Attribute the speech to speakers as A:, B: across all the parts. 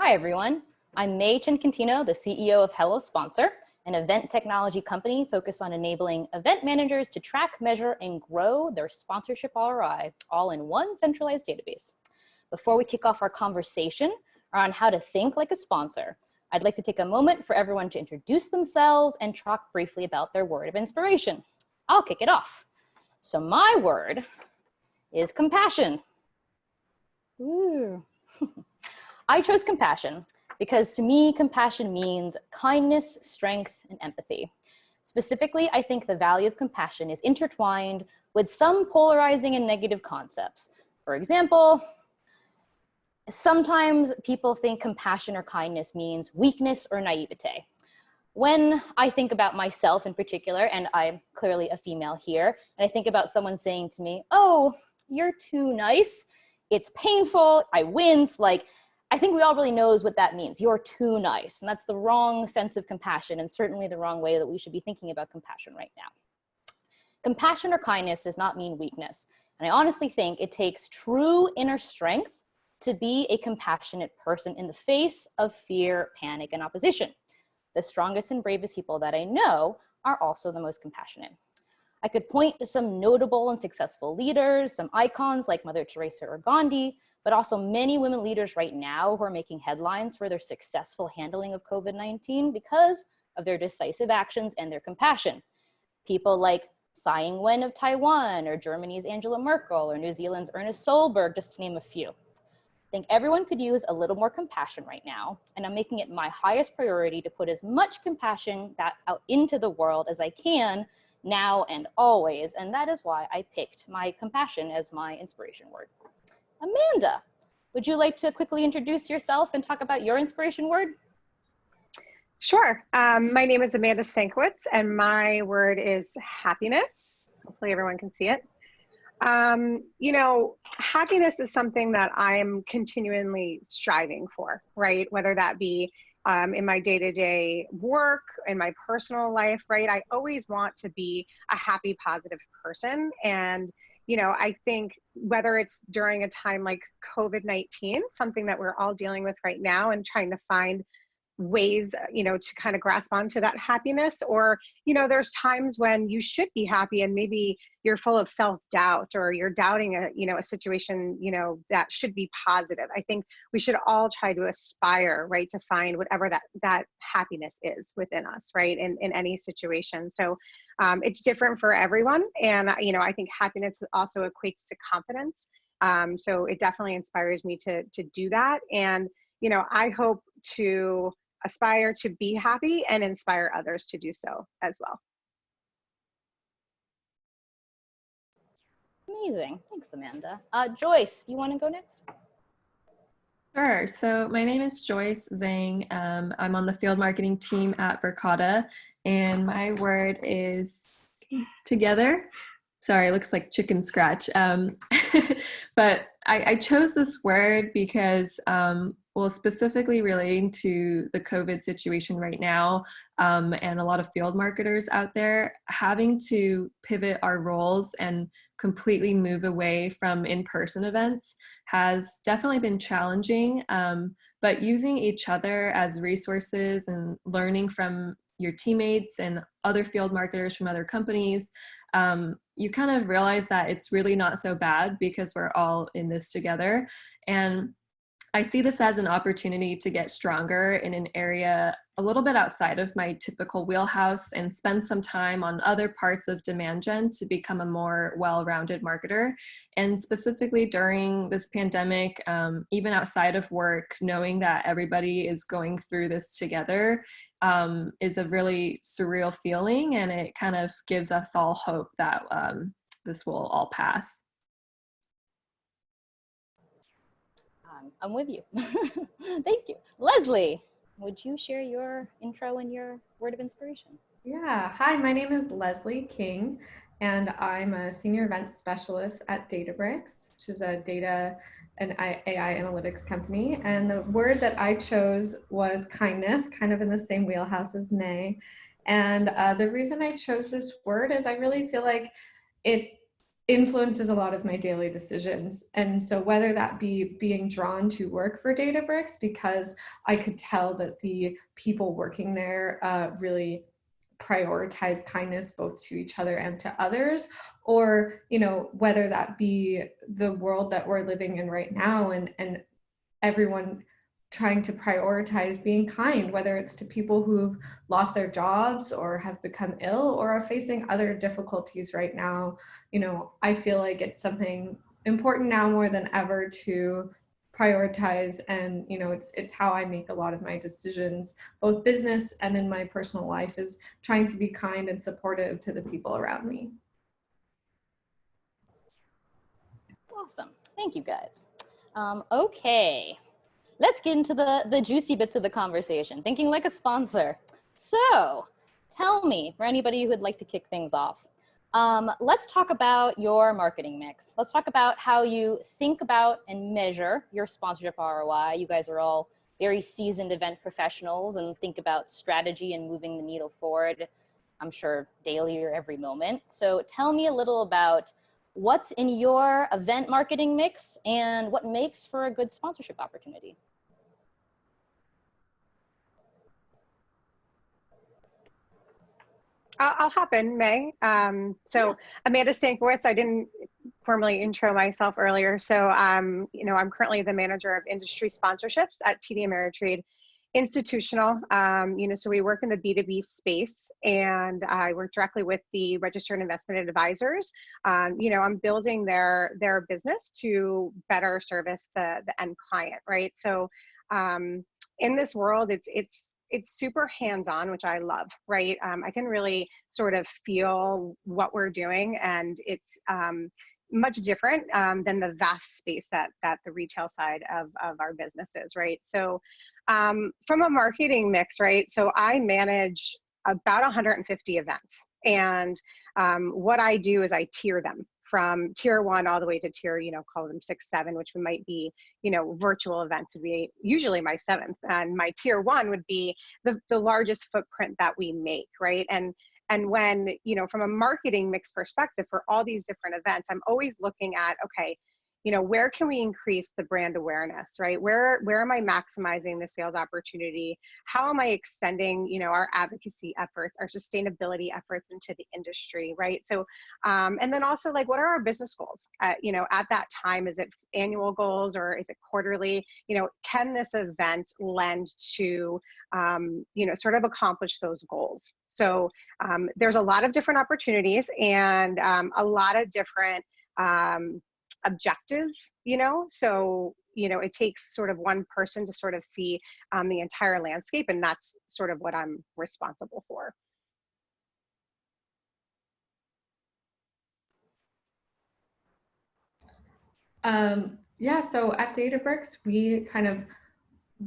A: Hi, everyone. I'm May Cintino, the CEO of Hello Sponsor, an event technology company focused on enabling event managers to track, measure, and grow their sponsorship ROI all in one centralized database. Before we kick off our conversation around how to think like a sponsor, I'd like to take a moment for everyone to introduce themselves and talk briefly about their word of inspiration. I'll kick it off. So my word is compassion. Ooh. I chose compassion because to me, compassion means kindness, strength, and empathy. Specifically, I think the value of compassion is intertwined with some polarizing and negative concepts. For example, sometimes people think compassion or kindness means weakness or naivete. When I think about myself in particular, and I'm clearly a female here, and I think about someone saying to me, "Oh, you're too nice," it's painful, I wince, I think we all really knows what that means. You're too nice. And that's the wrong sense of compassion, and certainly the wrong way that we should be thinking about compassion right now. Compassion or kindness does not mean weakness. And I honestly think it takes true inner strength to be a compassionate person in the face of fear, panic, and opposition. The strongest and bravest people that I know are also the most compassionate. I could point to some notable and successful leaders, some icons like Mother Teresa or Gandhi, but also many women leaders right now who are making headlines for their successful handling of COVID-19 because of their decisive actions and their compassion. People like Tsai Ing-wen of Taiwan, or Germany's Angela Merkel, or New Zealand's Ernest Solberg, just to name a few. I think everyone could use a little more compassion right now, and I'm making it my highest priority to put as much compassion out into the world as I can now and always, and that is why I picked my compassion as my inspiration word. Amanda, would you like to quickly introduce yourself and talk about your inspiration word?
B: Sure. My name is Amanda Sankwitz, and my word is happiness. Hopefully everyone can see it. Happiness is something that I'm continually striving for, right? Whether that be in my day-to-day work, in my personal life, right? I always want to be a happy, positive person. And I think whether it's during a time like COVID-19, something that we're all dealing with right now and trying to find ways, to kind of grasp onto that happiness, or, there's times when you should be happy and maybe you're full of self-doubt or you're doubting a situation, that should be positive. I think we should all try to aspire, right, to find whatever that happiness is within us, right, in any situation. So it's different for everyone. And, I think happiness also equates to confidence. So it definitely inspires me to do that. And, I hope to aspire to be happy and inspire others to do so as well.
A: Amazing. Thanks, Amanda. Joyce, do you want to go next?
C: Sure. So my name is Joyce Zhang. I'm on the field marketing team at Verkada, and my word is together. Sorry, it looks like chicken scratch. But I chose this word because, specifically relating to the COVID situation right now, and a lot of field marketers out there having to pivot our roles and completely move away from in-person events has definitely been challenging, but using each other as resources and learning from your teammates and other field marketers from other companies, you kind of realize that it's really not so bad because we're all in this together. And I see this as an opportunity to get stronger in an area a little bit outside of my typical wheelhouse and spend some time on other parts of demand gen to become a more well-rounded marketer. And specifically during this pandemic, even outside of work, knowing that everybody is going through this together is a really surreal feeling, and it kind of gives us all hope that this will all pass.
A: I'm with you. Thank you. Leslie, would you share your intro and your word of inspiration?
D: Yeah. Hi, my name is Leslie King, and I'm a senior event specialist at Databricks, which is a data and AI analytics company. And the word that I chose was kindness, kind of in the same wheelhouse as May. And the reason I chose this word is I really feel like it influences a lot of my daily decisions. And so whether that be being drawn to work for Databricks because I could tell that the people working there really prioritize kindness both to each other and to others, or, you know, whether that be the world that we're living in right now and everyone trying to prioritize being kind, whether it's to people who've lost their jobs or have become ill or are facing other difficulties right now. You know, I feel like it's something important now more than ever to prioritize, and you know, it's how I make a lot of my decisions, both business and in my personal life, is trying to be kind and supportive to the people around me.
A: Awesome. Thank you, guys. Okay. Let's get into the juicy bits of the conversation, thinking like a sponsor. So tell me, for anybody who would like to kick things off, let's talk about your marketing mix. Let's talk about how you think about and measure your sponsorship ROI. You guys are all very seasoned event professionals and think about strategy and moving the needle forward, I'm sure daily or every moment. So tell me a little about what's in your event marketing mix and what makes for a good sponsorship opportunity.
B: I'll hop in, May. So Amanda Stankiewicz, I didn't formally intro myself earlier. So, you know, I'm currently the manager of industry sponsorships at TD Ameritrade Institutional. You know, so we work in the B2B space, and I work directly with the registered investment advisors. You know, I'm building their business to better service the end client, right? So, in this world, it's super hands-on, which I love, right? I can really sort of feel what we're doing, and it's much different than the vast space that the retail side of our business is, right? So from a marketing mix, right? So I manage about 150 events, and what I do is I tier them from tier 1 all the way to tier, you know, call them 6, 7, which might be, you know, virtual events would be usually my 7th, and my tier 1 would be the largest footprint that we make, right? And when, you know, from a marketing mix perspective for all these different events, I'm always looking at, okay, you know, where can we increase the brand awareness, right? Where am I maximizing the sales opportunity? How am I extending, you know, our advocacy efforts, our sustainability efforts into the industry, right? So, and then also, like, what are our business goals? You know, at that time, is it annual goals or is it quarterly? You know, can this event lend to, you know, sort of accomplish those goals? So there's a lot of different opportunities and a lot of different objectives, you know, so, you know, it takes sort of one person to sort of see the entire landscape, and that's sort of what I'm responsible for.
D: Yeah, so at Databricks,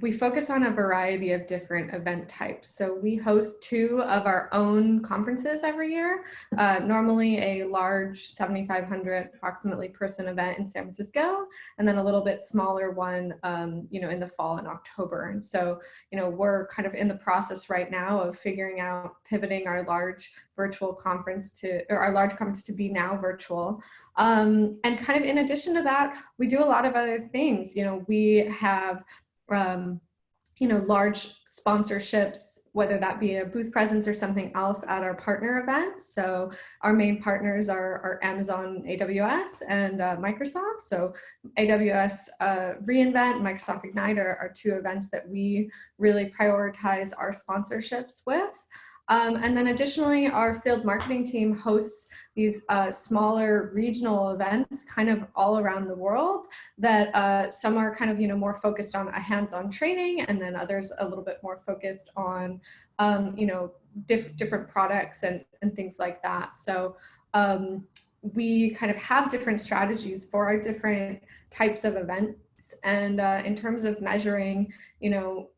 D: we focus on a variety of different event types. So we host 2 of our own conferences every year, normally a large 7,500 approximately person event in San Francisco, and then a little bit smaller one, you know, in the fall in October. And so, you know, we're kind of in the process right now of figuring out pivoting our large virtual conference to, or our large conference to be now virtual. And kind of in addition to that, we do a lot of other things. You know, we have you know, large sponsorships, whether that be a booth presence or something else at our partner events. So our main partners are Amazon, AWS, and Microsoft. So AWS reInvent, Microsoft Ignite are 2 events that we really prioritize our sponsorships with. And then additionally, our field marketing team hosts these smaller regional events kind of all around the world that some are kind of, you know, more focused on a hands-on training, and then others a little bit more focused on, you know, different products and things like that. So we kind of have different strategies for our different types of events. And in terms of measuring, you know,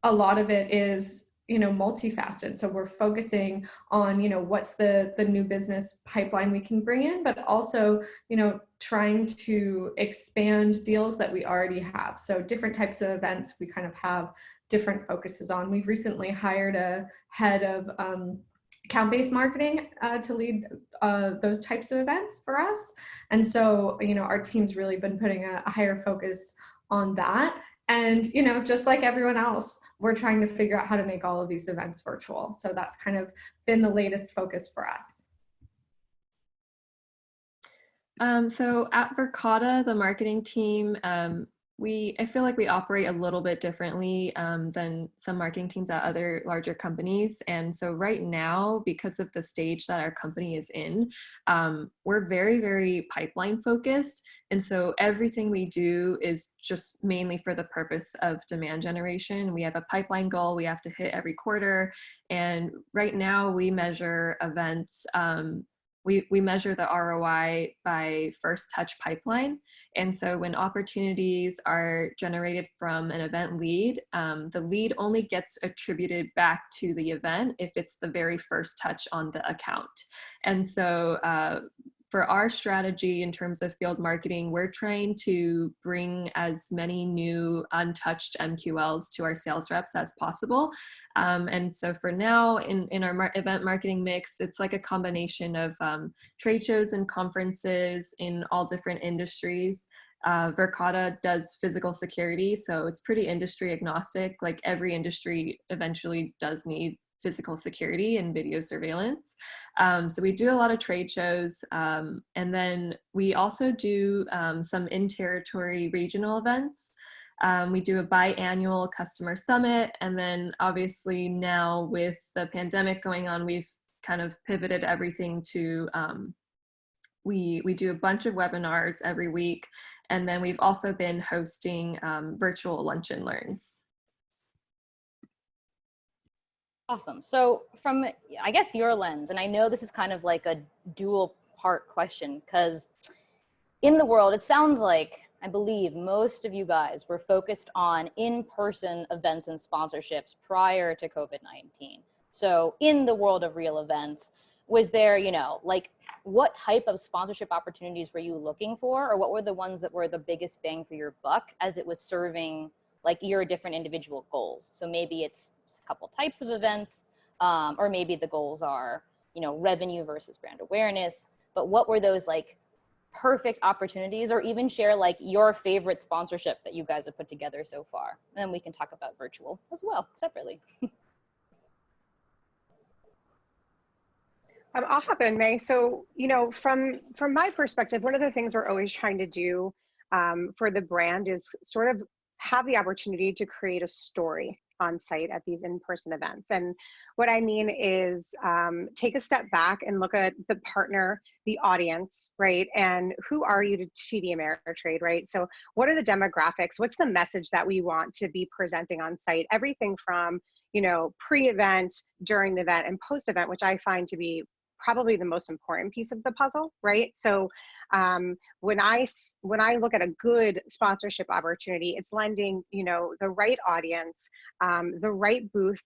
D: a lot of it is, you know, multifaceted. So we're focusing on, you know, what's the new business pipeline we can bring in, but also, you know, trying to expand deals that we already have. So different types of events we kind of have different focuses on. We've recently hired a head of account-based marketing to lead those types of events for us. And so, our team's really been putting a higher focus on that. And, just like everyone else, we're trying to figure out how to make all of these events virtual. So that's kind of been the latest focus for us.
C: So at Verkada, the marketing team, I feel like we operate a little bit differently than some marketing teams at other larger companies. And so right now, because of the stage that our company is in, we're very, very pipeline focused. And so everything we do is just mainly for the purpose of demand generation. We have a pipeline goal we have to hit every quarter. And right now we measure events. We measure the ROI by first touch pipeline. And so when opportunities are generated from an event lead, the lead only gets attributed back to the event if it's the very first touch on the account. And so for our strategy in terms of field marketing, we're trying to bring as many new untouched MQLs to our sales reps as possible. And so for now, in our event marketing mix, it's like a combination of trade shows and conferences in all different industries. Verkada does physical security, so it's pretty industry agnostic. Like every industry eventually does need physical security and video surveillance. So we do a lot of trade shows. And then we also do some in-territory regional events. We do a biannual customer summit. And then obviously now with the pandemic going on, we've kind of pivoted everything to, we do a bunch of webinars every week. And then we've also been hosting virtual lunch and learns.
A: Awesome. So from, I guess, your lens, and I know this is kind of like a dual part question, because in the world, it sounds like, I believe most of you guys were focused on in-person events and sponsorships prior to COVID-19. So in the world of real events, was there, like what type of sponsorship opportunities were you looking for, or what were the ones that were the biggest bang for your buck as it was serving like your different individual goals? So maybe it's a couple types of events, or maybe the goals are, revenue versus brand awareness. But what were those like perfect opportunities, or even share like your favorite sponsorship that you guys have put together so far? And then we can talk about virtual as well separately.
B: I'll hop in, May. So, from my perspective, one of the things we're always trying to do for the brand is sort of have the opportunity to create a story on site at these in-person events. And what I mean is take a step back and look at the partner, the audience, right? And who are you to TD Ameritrade, right? So what are the demographics? What's the message that we want to be presenting on site? Everything from, pre-event, during the event, and post-event, which I find to be probably the most important piece of the puzzle, right? So when I look at a good sponsorship opportunity, it's lending, the right audience, the right booth,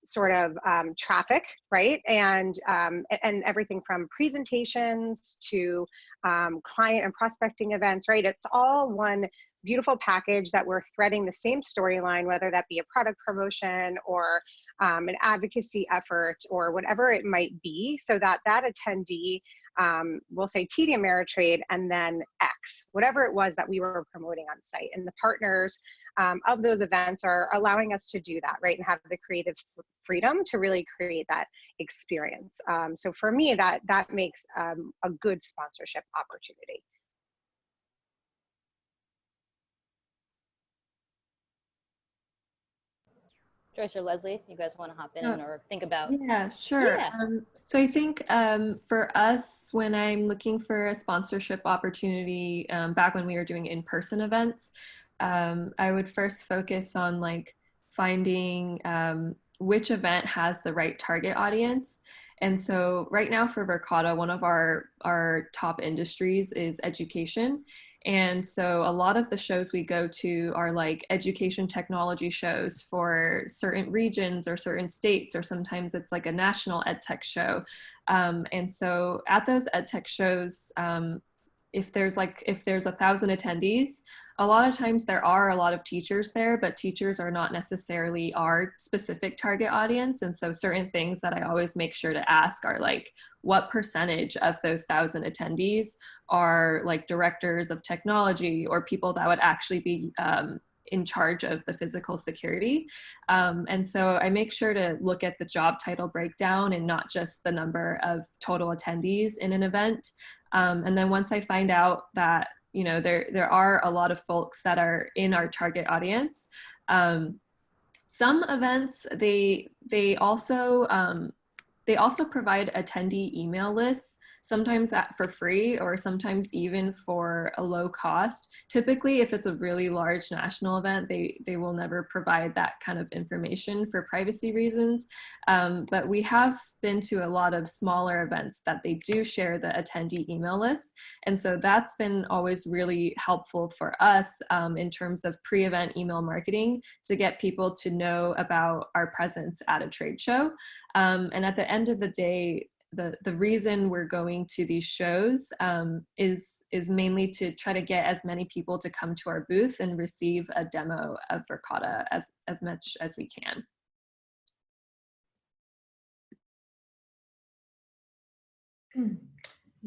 B: sort of traffic, right? And everything from presentations to client and prospecting events, right? It's all one beautiful package that we're threading the same storyline, whether that be a product promotion or an advocacy effort or whatever it might be, so that attendee will say TD Ameritrade and then X, whatever it was that we were promoting on site. And the partners of those events are allowing us to do that, right? And have the creative freedom to really create that experience. So for me, that makes a good sponsorship opportunity.
A: Joyce or Leslie, you guys want to hop in or think about?
C: Yeah, sure.
A: Yeah.
C: So I think for us, when I'm looking for a sponsorship opportunity, back when we were doing in-person events, I would first focus on like finding which event has the right target audience. And so right now for Verkada, one of our top industries is education. And so a lot of the shows we go to are like education technology shows for certain regions or certain states, or sometimes it's like a national ed tech show. And so at those ed tech shows, if there's 1,000 attendees, a lot of times there are a lot of teachers there, but teachers are not necessarily our specific target audience. And so certain things that I always make sure to ask are like, what percentage of those 1,000 attendees are like directors of technology or people that would actually be in charge of the physical security. And so I make sure to look at the job title breakdown and not just the number of total attendees in an event. And then once I find out that, you know, there are a lot of folks that are in our target audience, some events, they also provide attendee email lists, sometimes for free or sometimes even for a low cost. Typically, if it's a really large national event, they will never provide that kind of information for privacy reasons. But we have been to a lot of smaller events that they do share the attendee email list. And so that's been always really helpful for us in terms of pre-event email marketing to get people to know about our presence at a trade show. And at the end of the day, the reason we're going to these shows is mainly to try to get as many people to come to our booth and receive a demo of Verkada as much as we can.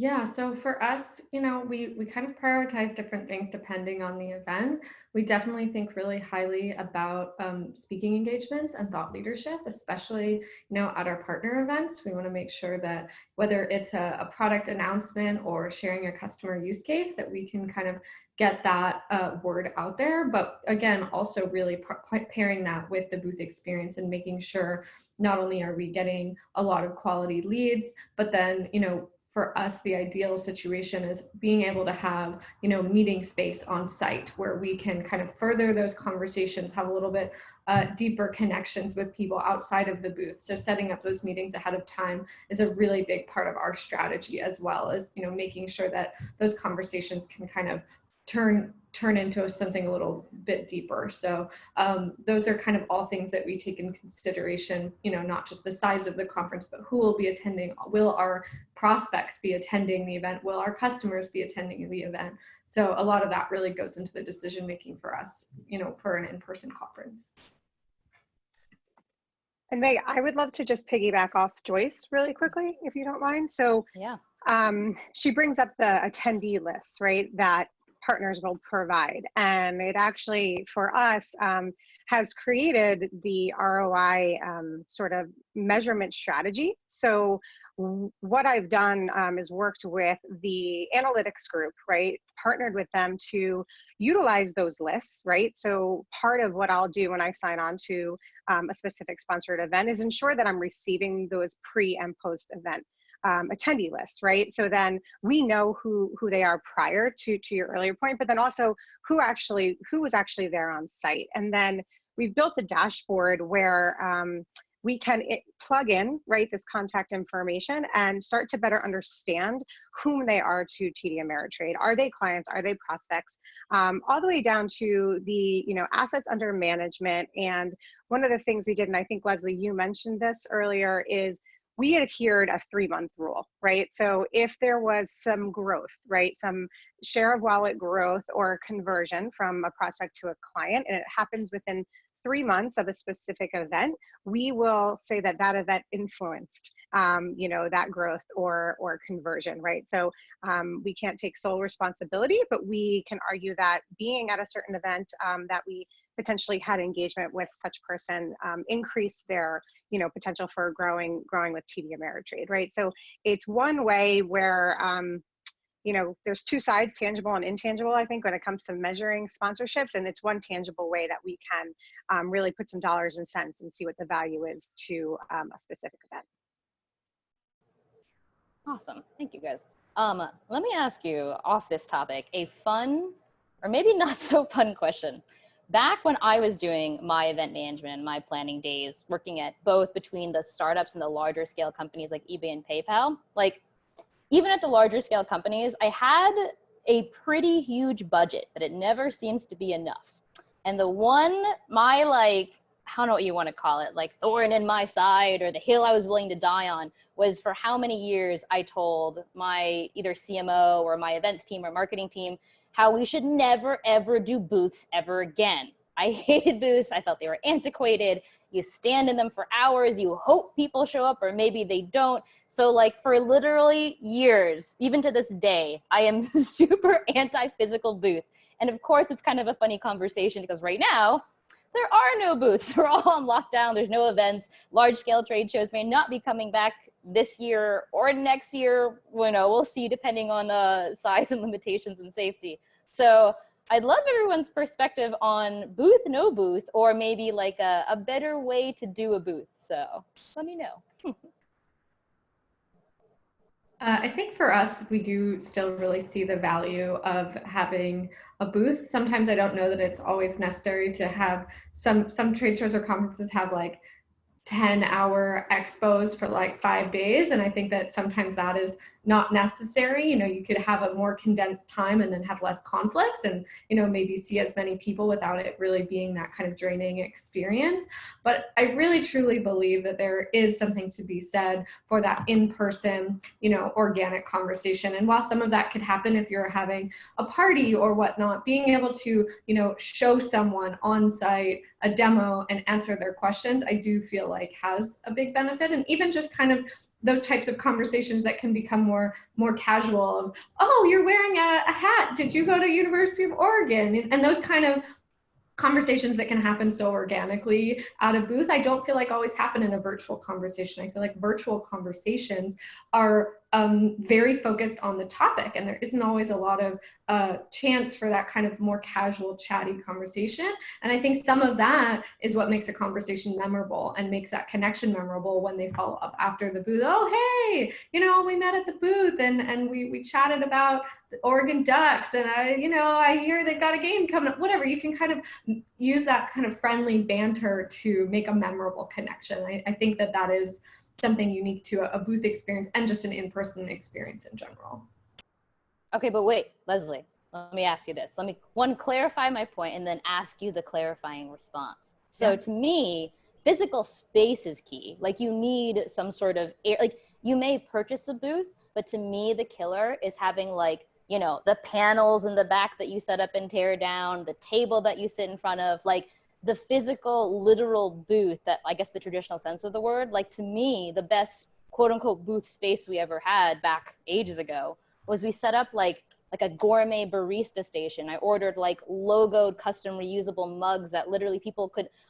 D: Yeah, so for us, you know, we kind of prioritize different things depending on the event. We definitely think really highly about speaking engagements and thought leadership, especially, you know, at our partner events. We want to make sure that whether it's a product announcement or sharing a customer use case, that we can kind of get that word out there. But again, also really pairing that with the booth experience and making sure not only are we getting a lot of quality leads, but then, you know, for us, the ideal situation is being able to have, you know, meeting space on site where we can kind of further those conversations, have a little bit deeper connections with people outside of the booth. So setting up those meetings ahead of time is a really big part of our strategy, as well as, you know, making sure that those conversations can kind of turn into something a little bit deeper. So those are kind of all things that we take in consideration, you know, not just the size of the conference, but who will be attending. Will our prospects be attending the event? Will our customers be attending the event? So a lot of that really goes into the decision making for us, you know, for an in-person conference.
B: And Meg, I would love to just piggyback off Joyce really quickly, if you don't mind. So
A: Yeah.
B: She brings up the attendee list, right, that partners will provide. And it actually, for us, has created the ROI sort of measurement strategy. So what I've done is worked with the analytics group, right, partnered with them to utilize those lists, right? So part of what I'll do when I sign on to a specific sponsored event is ensure that I'm receiving those pre and post event attendee lists, right? So then we know who they are prior to your earlier point, but then also who was actually there on site. And then we've built a dashboard where we can plug in, right, this contact information and start to better understand whom they are to TD Ameritrade. Are they clients? Are they prospects? All the way down to the, you know, assets under management. And one of the things we did, and I think Leslie, you mentioned this earlier, is we adhered a 3-month rule, right? So if there was some growth, right, some share of wallet growth or conversion from a prospect to a client, and it happens within 3 months of a specific event, we will say that that event influenced, you know, that growth or conversion, right? So we can't take sole responsibility, but we can argue that being at a certain event that we potentially had engagement with such person increase their, you know, potential for growing with TD Ameritrade, right? So it's one way where, you know, there's two sides, tangible and intangible, I think, when it comes to measuring sponsorships, and it's one tangible way that we can really put some dollars and cents and see what the value is to a specific event.
A: Awesome, thank you guys. Let me ask you off this topic, a fun, or maybe not so fun question. Back when I was doing my event management, my planning days, working at both between the startups and the larger scale companies like eBay and PayPal, like even at the larger scale companies, I had a pretty huge budget, but it never seems to be enough. And the one, my like, I don't know what you want to call it, like thorn in my side or the hill I was willing to die on, was for how many years I told my either CMO or my events team or marketing team how we should never, ever do booths ever again. I hated booths. I felt they were antiquated. You stand in them for hours. You hope people show up, or maybe they don't. So like for literally years, even to this day, I am super anti-physical booth. And of course, it's kind of a funny conversation because right now, there are no booths. We're all on lockdown. There's no events. Large-scale trade shows may not be coming back this year or next year. You know, we'll see depending on the size and limitations and safety. So I'd love everyone's perspective on booth, no booth, or maybe like a better way to do a booth. So let me know.
D: I think for us, we do still really see the value of having a booth. Sometimes I don't know that it's always necessary to have some trade shows or conferences have like 10-hour expos for like 5 days. And I think that sometimes that is not necessary. You know, you could have a more condensed time and then have less conflicts and, you know, maybe see as many people without it really being that kind of draining experience. But I really truly believe that there is something to be said for that in-person, you know, organic conversation. And while some of that could happen if you're having a party or whatnot, being able to, you know, show someone on site a demo and answer their questions, I do feel like has a big benefit. And even just kind of those types of conversations that can become more casual of, oh, you're wearing a hat, did you go to University of Oregon? And those kind of conversations that can happen so organically at a booth, I don't feel like always happen in a virtual conversation. I feel like virtual conversations are very focused on the topic, and there isn't always a lot of chance for that kind of more casual, chatty conversation. And I think some of that is what makes a conversation memorable and makes that connection memorable when they follow up after the booth. Oh, hey, you know, we met at the booth and we chatted about the Oregon Ducks, and I hear they got a game coming up, whatever. You can kind of use that kind of friendly banter to make a memorable connection. I think that is something unique to a booth experience and just an in-person experience in general.
A: Okay, but wait, Leslie, let me ask you this. Let me clarify my point and then ask you the clarifying response. So to me, physical space is key. Like you need some sort of like you may purchase a booth, but to me, the killer is having like, you know, the panels in the back that you set up and tear down, the table that you sit in front of, like the physical, literal booth that I guess the traditional sense of the word, like to me, the best quote unquote booth space we ever had back ages ago was we set up like a gourmet barista station. I ordered like logoed custom reusable mugs that literally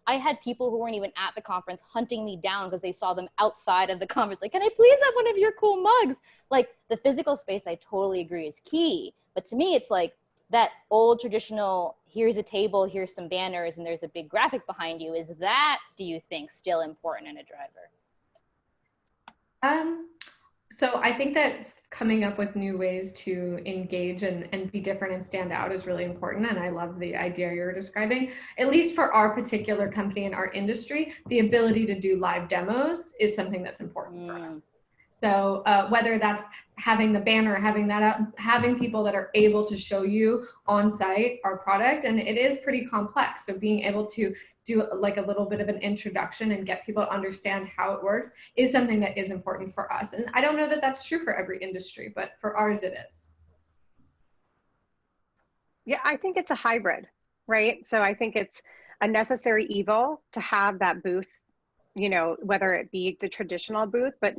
A: I had people who weren't even at the conference hunting me down because they saw them outside of the conference. Like, can I please have one of your cool mugs? Like the physical space, I totally agree is key. But to me, it's like that old traditional, here's a table, here's some banners, and there's a big graphic behind you. Is that, do you think, still important in a driver?
D: So I think that coming up with new ways to engage and be different and stand out is really important. And I love the idea you're describing. At least for our particular company and our industry, the ability to do live demos is something that's important for us. So whether that's having the banner, having that up, having people that are able to show you on site our product, and it is pretty complex. So being able to do like a little bit of an introduction and get people to understand how it works is something that is important for us. And I don't know that that's true for every industry, but for ours it is.
B: Yeah, I think it's a hybrid, right? So I think it's a necessary evil to have that booth, you know, whether it be the traditional booth, but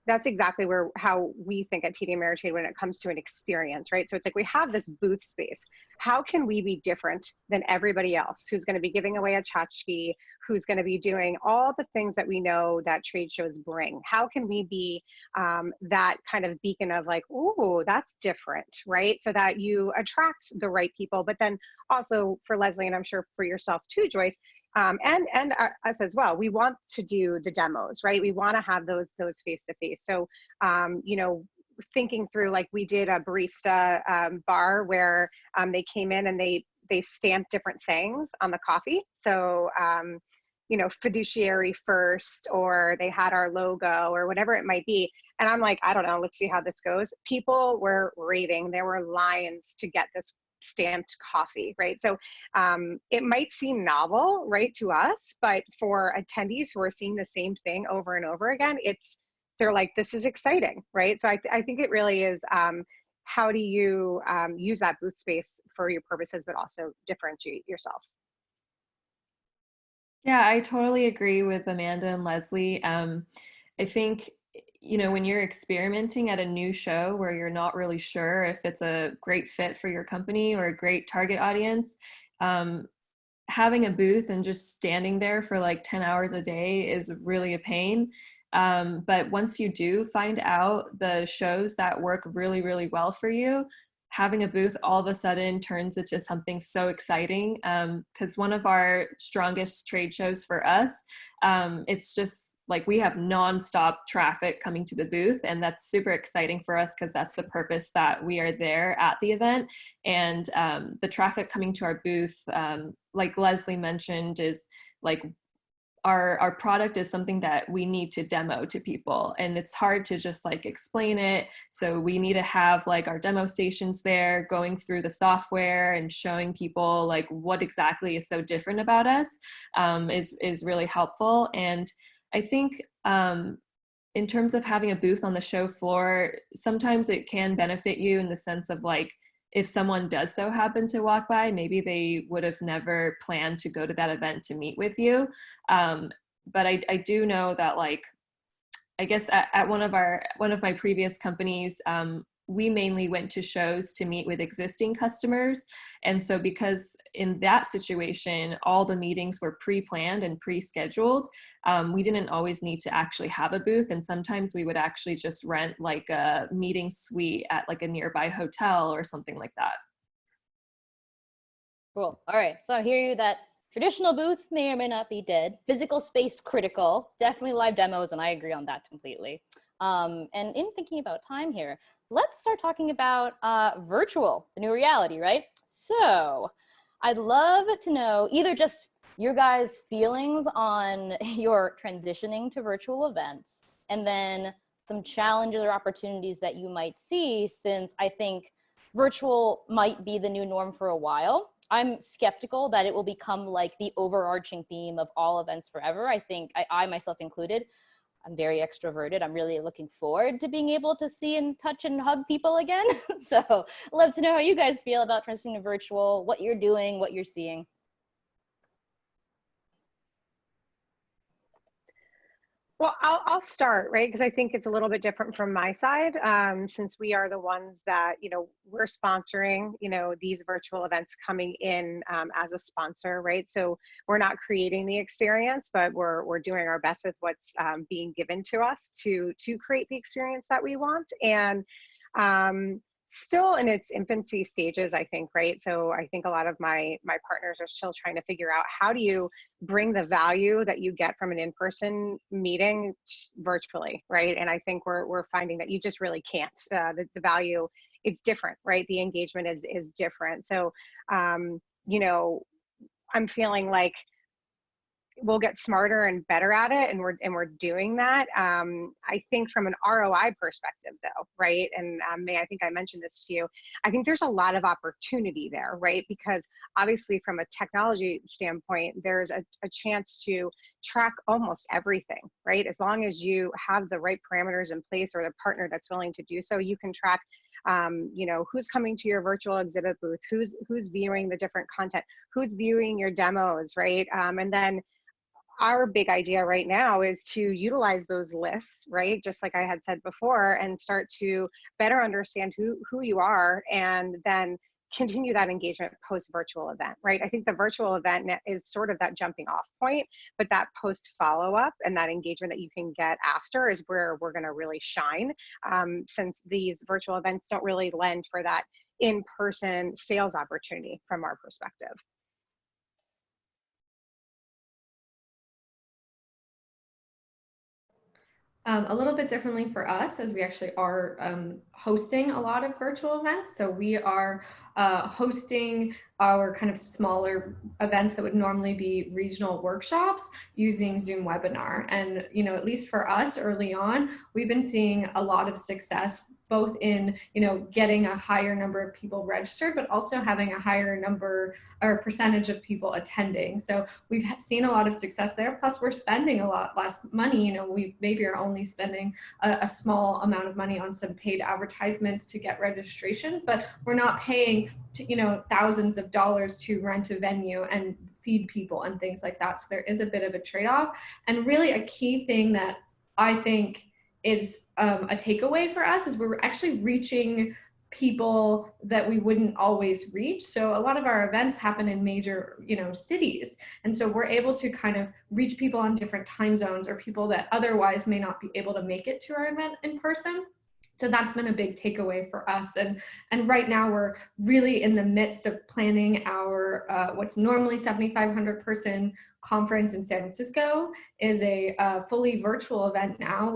B: that's exactly how we think at TD Ameritrade when it comes to an experience, right? So it's like we have this booth space. How can we be different than everybody else who's going to be giving away a tchotchke, who's going to be doing all the things that we know that trade shows bring? How can we be that kind of beacon of like, ooh, that's different, right? So that you attract the right people, but then also for Leslie, and I'm sure for yourself too, Joyce, and us as well. We want to do the demos, right? We want to have those face to face. So, you know, thinking through, like we did a barista bar where they came in and they stamped different sayings on the coffee. So, you know, fiduciary first, or they had our logo or whatever it might be. And I'm like, I don't know, let's see how this goes. People were raving. There were lines to get this stamped coffee, right? So it might seem novel, right, to us, but for attendees who are seeing the same thing over and over again, they're like, this is exciting, right? So I think it really is how do you use that booth space for your purposes, but also differentiate yourself?
C: Yeah, I totally agree with Amanda and Leslie. I think, when you're experimenting at a new show where you're not really sure if it's a great fit for your company or a great target audience, um, having a booth and just standing there for like 10 hours a day is really a pain. But once you do find out the shows that work really, really well for you, having a booth all of a sudden turns into something so exciting. Because one of our strongest trade shows for us, it's just like we have nonstop traffic coming to the booth, and that's super exciting for us because that's the purpose that we are there at the event. And the traffic coming to our booth, like Leslie mentioned, is like our product is something that we need to demo to people, and it's hard to just like explain it. So we need to have like our demo stations there going through the software and showing people like what exactly is so different about us, is really helpful. And I think in terms of having a booth on the show floor, sometimes it can benefit you in the sense of like, if someone does so happen to walk by, maybe they would have never planned to go to that event to meet with you. But I do know that, like, I guess at one of my previous companies, we mainly went to shows to meet with existing customers. And so because in that situation, all the meetings were pre-planned and pre-scheduled, we didn't always need to actually have a booth. And sometimes we would actually just rent like a meeting suite at like a nearby hotel or something like that.
A: Cool. All right. So I hear you that traditional booth may or may not be dead. Physical space critical. Definitely live demos, and I agree on that completely. And in thinking about time here, let's start talking about virtual, the new reality, right? So I'd love to know either just your guys' feelings on your transitioning to virtual events, and then some challenges or opportunities that you might see, since I think virtual might be the new norm for a while. I'm skeptical that it will become like the overarching theme of all events forever. I think I myself included, I'm very extroverted. I'm really looking forward to being able to see and touch and hug people again. So I'd love to know how you guys feel about transitioning to virtual, what you're doing, what you're seeing.
B: Well, I'll start, right? Because I think it's a little bit different from my side, since we are the ones that, we're sponsoring, these virtual events coming in as a sponsor, right? So we're not creating the experience, but we're doing our best with what's being given to us to create the experience that we want. And still in its infancy stages, I think, right? So I think a lot of my partners are still trying to figure out, how do you bring the value that you get from an in-person meeting virtually, right? And I think we're finding that you just really can't. The value, it's different, right? The engagement is different. So, I'm feeling like we'll get smarter and better at it, and we're doing that. I think from an ROI perspective, though, right? And May, I think I mentioned this to you. I think there's a lot of opportunity there, right? Because obviously, from a technology standpoint, there's a chance to track almost everything, right? As long as you have the right parameters in place, or the partner that's willing to do so, you can track who's coming to your virtual exhibit booth, who's viewing the different content, who's viewing your demos, right? And then our big idea right now is to utilize those lists, right? Just like I had said before, and start to better understand who you are, and then continue that engagement post virtual event, right? I think the virtual event is sort of that jumping off point, but that post follow up and that engagement that you can get after is where we're going to really shine, since these virtual events don't really lend for that in-person sales opportunity from our perspective.
D: A little bit differently for us, as we actually are hosting a lot of virtual events. So we are hosting our kind of smaller events that would normally be regional workshops using Zoom webinar. And, at least for us early on, we've been seeing a lot of success both in, you know, getting a higher number of people registered, but also having a higher number or percentage of people attending. So we've seen a lot of success there. Plus we're spending a lot less money. You know, we maybe are only spending a small amount of money on some paid advertisements to get registrations, but we're not paying to, you know, thousands of dollars to rent a venue and feed people and things like that. So there is a bit of a trade-off. And really a key thing that I think is a takeaway for us is we're actually reaching people that we wouldn't always reach. So a lot of our events happen in major, you know, cities. And so we're able to kind of reach people on different time zones or people that otherwise may not be able to make it to our event in person. So that's been a big takeaway for us. And right now we're really in the midst of planning our what's normally 7,500 person conference in San Francisco is a fully virtual event now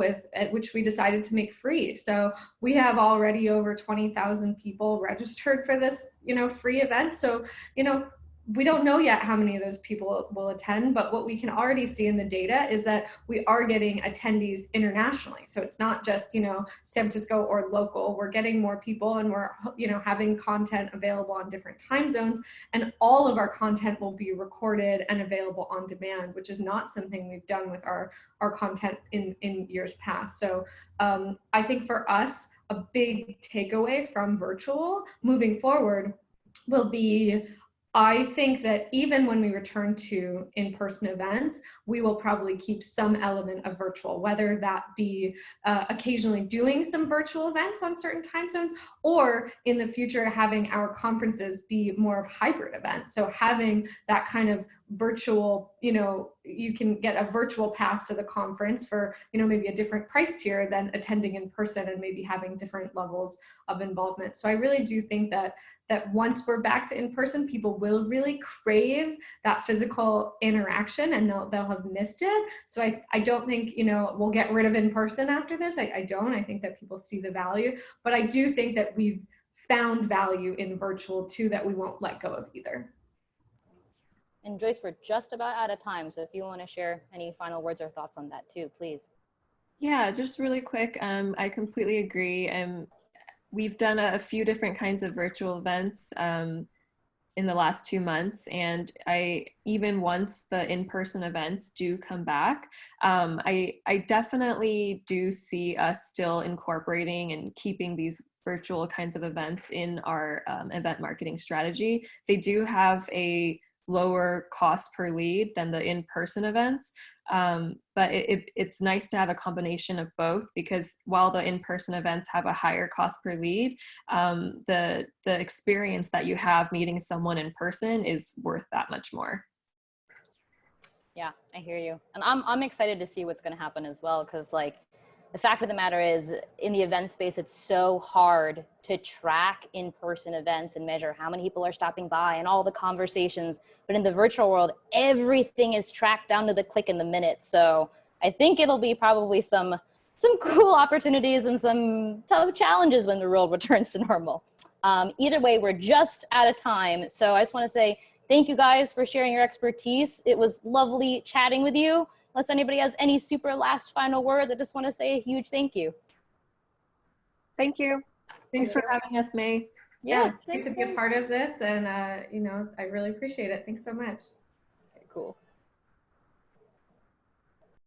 D: which we decided to make free. So we have already over 20,000 people registered for this, you know, free event. So, you know, we don't know yet how many of those people will attend, but what we can already see in the data is that we are getting attendees internationally. So it's not just, you know, San Francisco or local. We're getting more people and we're, you know, having content available on different time zones, and all of our content will be recorded and available on demand, which is not something we've done with our content in years past. So I think for us, a big takeaway from virtual moving forward will be, I think that even when we return to in-person events, we will probably keep some element of virtual, whether that be occasionally doing some virtual events on certain time zones, or in the future having our conferences be more of hybrid events. So having that kind of virtual, you know, you can get a virtual pass to the conference for, you know, maybe a different price tier than attending in person and maybe having different levels of involvement. So I really do think that once we're back to in-person, people will really crave that physical interaction and they'll have missed it. So I don't think, you know, we'll get rid of in-person after this. I don't. I think that people see the value, but I do think that we've found value in virtual too that we won't let go of either.
A: And Joyce, we're just about out of time. So if you want to share any final words or thoughts on that too, please.
C: Yeah, just really quick. I completely agree. We've done a few different kinds of virtual events in the last 2 months, and even once the in-person events do come back, I definitely do see us still incorporating and keeping these virtual kinds of events in our event marketing strategy. They do have a lower cost per lead than the in-person events. But it's nice to have a combination of both, because while the in-person events have a higher cost per lead, the experience that you have meeting someone in person is worth that much more.
A: Yeah, I hear you. And I'm excited to see what's going to happen as well, because like the fact of the matter is, in the event space, it's so hard to track in-person events and measure how many people are stopping by and all the conversations. But in the virtual world, everything is tracked down to the click in the minute. So I think it'll be probably some cool opportunities and some tough challenges when the world returns to normal. Either way, we're just out of time. So I just want to say thank you guys for sharing your expertise. It was lovely chatting with you. Unless anybody has any super last final words, I just want to say a huge thank you.
B: Thank you.
C: Thanks for having us, May.
A: Yeah,
D: Thanks to be a part of this, and you know, I really appreciate it. Thanks so much.
A: Okay, cool.